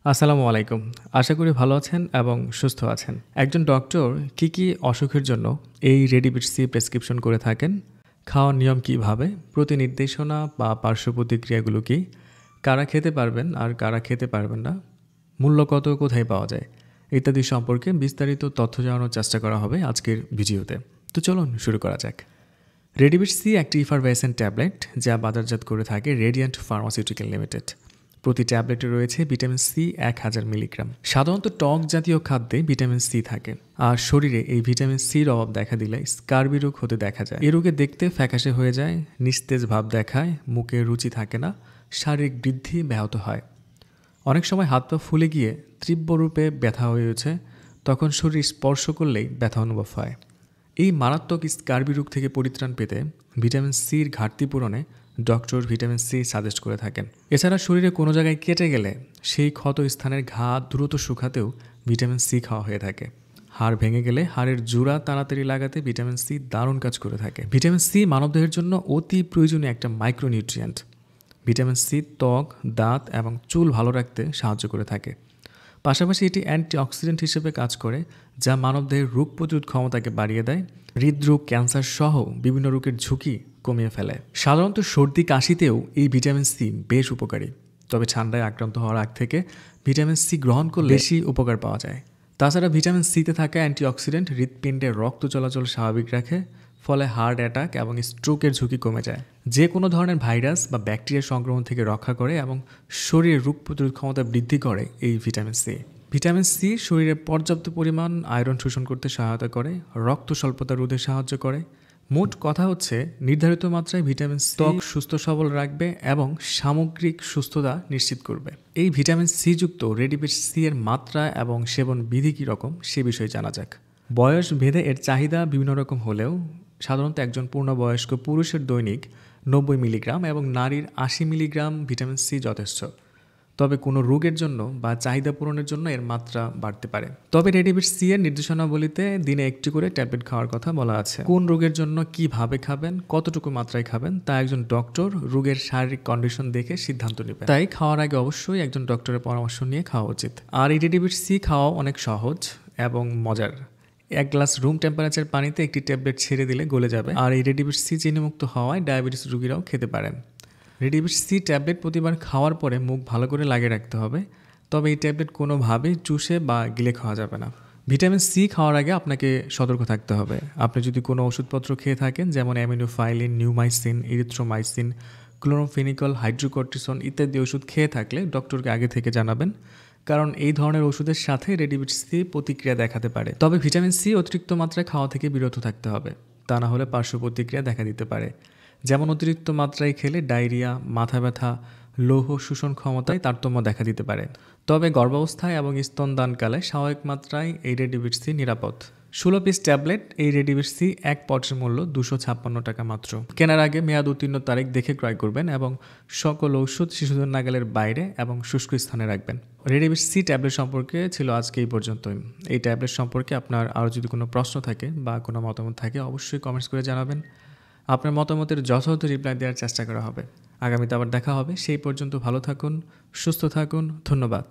আসসালামু আলাইকুম। আশা করি ভালো আছেন এবং সুস্থ আছেন। একজন ডক্টর কি অসুখের জন্য এই রেডিবিট-সি প্রেসক্রিপশন করে থাকেন? খাওয়ার নিয়ম কীভাবে? প্রতি নির্দেশনা বা পার্শ্ব প্রতিক্রিয়াগুলো কী? কারা খেতে পারবেন আর কারা খেতে পারবেন না? মূল্য কত, কোথায় পাওয়া যায়? ইত্যাদি সম্পর্কে বিস্তারিত তথ্য জানানোর চেষ্টা করা হবে আজকের ভিডিওতে। তো চলুন শুরু করা যাক। রেডিবিট-সি একটি ইফারভেসেন্ট ট্যাবলেট যা বাজারজাত করে থাকে রেডিয়েন্ট ফার্মাসিউটিক্যাল লিমিটেড। প্রতি ট্যাবলেটে রয়েছে ভিটামিন সি 1000 মিলিগ্রাম। সাধারণত টক জাতীয় খাদ্যে ভিটামিন সি থাকে, আর শরীরে এই ভিটামিন সির অভাব দেখা দিলে স্কার্বি রোগ হতে দেখা যায়। এই রোগে দেখতে ফ্যাকাশে হয়ে যায়, নিস্তেজ ভাব দেখায়, মুখে রুচি থাকে না, শারীরিক বৃদ্ধি ব্যাহত হয়। অনেক সময় হাত পা ফুলে গিয়ে তীব্র রূপে ব্যথা হয়ে ওঠে, তখন শরীর স্পর্শ করলেই ব্যথা অনুভব হয়। এই মারাত্মক স্কার্বি রোগ থেকে পরিত্রাণ পেতে ভিটামিন সির ঘাটতি পূরণে ডক্টর ভিটামিন সি সাজেস্ট করে থাকেন। এছাড়া শরীরে কোনো জায়গায় কেটে গেলে সেই ক্ষত স্থানের ঘা দ্রুত শুকাতেও ভিটামিন সি খাওয়া হয়ে থাকে। হাড় ভেঙে গেলে হাড়ের জোড়া তাড়াতাড়ি লাগাতে ভিটামিন সি দারুণ কাজ করে থাকে। ভিটামিন সি মানবদেহের জন্য অতি প্রয়োজনীয় একটা মাইক্রোনিউট্রিয়েন্ট। ভিটামিন সি ত্বক, দাঁত এবং চুল ভালো রাখতে সাহায্য করে থাকে। পাশাপাশি এটি অ্যান্টিঅক্সিডেন্ট হিসেবে কাজ করে, যা মানবদেহের রোগ প্রতিরোধ ক্ষমতাকে বাড়িয়ে দেয়, হৃদরোগ, ক্যান্সার সহ বিভিন্ন রোগের ঝুঁকি কমিয়ে ফেলে। সাধারণত সর্দি কাশিতেও এই ভিটামিন সি বেশ উপকারী, তবে ঠান্ডায় আক্রান্ত হওয়ার আগ থেকে ভিটামিন সি গ্রহণ করলে বেশি উপকার পাওয়া যায়। তাছাড়া ভিটামিন সিতে থাকা অ্যান্টিঅক্সিডেন্ট হৃৎপিণ্ডে রক্ত চলাচল স্বাভাবিক রাখে, ফলে হার্ট অ্যাটাক এবং স্ট্রোকের ঝুঁকি কমে যায়। যে কোনো ধরনের ভাইরাস বা ব্যাকটেরিয়া সংক্রমণ থেকে রক্ষা করে এবং শরীরের রোগ প্রতিরোধ ক্ষমতা বৃদ্ধি করে এই ভিটামিন সি। ভিটামিন সি শরীরে পর্যাপ্ত পরিমাণ আয়রন শোষণ করতে সহায়তা করে, রক্ত স্বল্পতা রোধে সাহায্য করে। মোট কথা হচ্ছে, নির্ধারিত মাত্রায় ভিটামিন সি ত্বক সুস্থ সবল রাখবে এবং সামগ্রিক সুস্থতা নিশ্চিত করবে। এই ভিটামিন সি যুক্ত রেডিবিট-সি এর মাত্রা এবং সেবন বিধি কী রকম সে বিষয়ে জানা যাক। বয়স ভেদে এর চাহিদা বিভিন্ন রকম হলেও সাধারণত একজন পূর্ণবয়স্ক পুরুষের দৈনিক 90 মিলিগ্রাম এবং নারীর 80 মিলিগ্রাম ভিটামিন সি যথেষ্ট। তবে কোনো রোগের জন্য বা চাহিদা পূরণের জন্য এর মাত্রা বাড়তে পারে। তবে রেডিবিট-সি এর নির্দেশনাবলীতে দিনে একটি করে ট্যাবলেট খাওয়ার কথা বলা আছে। কোন রোগের জন্য কিভাবে খাবেন, কতটুকু মাত্রায় খাবেন, তা একজন ডক্টর রোগের শারীরিক কন্ডিশন দেখে সিদ্ধান্ত নেবেন। তাই খাওয়ার আগে অবশ্যই একজন ডক্টরের পরামর্শ নিয়ে খাওয়া উচিত। আর এই রেডিবিট-সি খাওয়া অনেক সহজ এবং মজার। এক গ্লাস রুম টেম্পারেচার পানিতে একটি ট্যাবলেট ছেড়ে দিলে গলে যাবে। আর এই রেডিবিট-সি চিনিমুক্ত হওয়ায় ডায়াবেটিস রোগীরাও খেতে পারেন। রেডিবিট-সি ট্যাবলেট প্রতিবার খাওয়ার পরে মুখ ভালো করে লাগিয়ে রাখতে হবে, তবে এই ট্যাবলেট কোনোভাবেই চুষে বা গিলে খাওয়া যাবে না। ভিটামিন সি খাওয়ার আগে আপনাকে সতর্ক থাকতে হবে। আপনি যদি কোনো ওষুধপত্র খেয়ে থাকেন, যেমন অ্যামিনোফাইলিন, নিউমাইসিন, ইরিথ্রোমাইসিন, ক্লোরোফেনিকল, হাইড্রোকর্টিসন ইত্যাদি ওষুধ খেয়ে থাকলে ডক্টরকে আগে থেকে জানাবেন, কারণ এই ধরনের ওষুধের সাথে রেডিবিট-সি প্রতিক্রিয়া দেখাতে পারে। তবে ভিটামিন সি অতিরিক্ত মাত্রায় খাওয়া থেকে বিরত থাকতে হবে, তা না হলে পার্শ্ব প্রতিক্রিয়া দেখা দিতে পারে। যেমন অতিরিক্ত মাত্রায় খেলে ডায়রিয়া, মাথা ব্যথা, লৌহ শোষণ ক্ষমতায় তারতম্য দেখা দিতে পারে। তবে গর্ভাবস্থায় এবং স্তনদানকালে স্বাভাবিক মাত্রায় এই রেডিবিট-সি নিরাপদ। 16 পিস ট্যাবলেট এই রেডিবিট-সি এক পটের মূল্য 256 টাকা মাত্র। কেনার আগে মেয়াদ উত্তীর্ণ তারিখ দেখে ক্রয় করবেন এবং সকল ঔষধ শিশুদের নাগালের বাইরে এবং শুষ্ক স্থানে রাখবেন। রেডিবিট-সি ট্যাবলেট সম্পর্কে ছিল আজকে এই পর্যন্তই। এই ট্যাবলেট সম্পর্কে আপনার আরও যদি কোনো প্রশ্ন থাকে বা কোনো মতামত থাকে, অবশ্যই কমেন্টস করে জানাবেন। আপনার মতামতের যথাযথ রিপ্লাই দেওয়ার চেষ্টা করা হবে। আগামীতে আবার দেখা হবে। সেই পর্যন্ত ভালো থাকুন, সুস্থ থাকুন। ধন্যবাদ।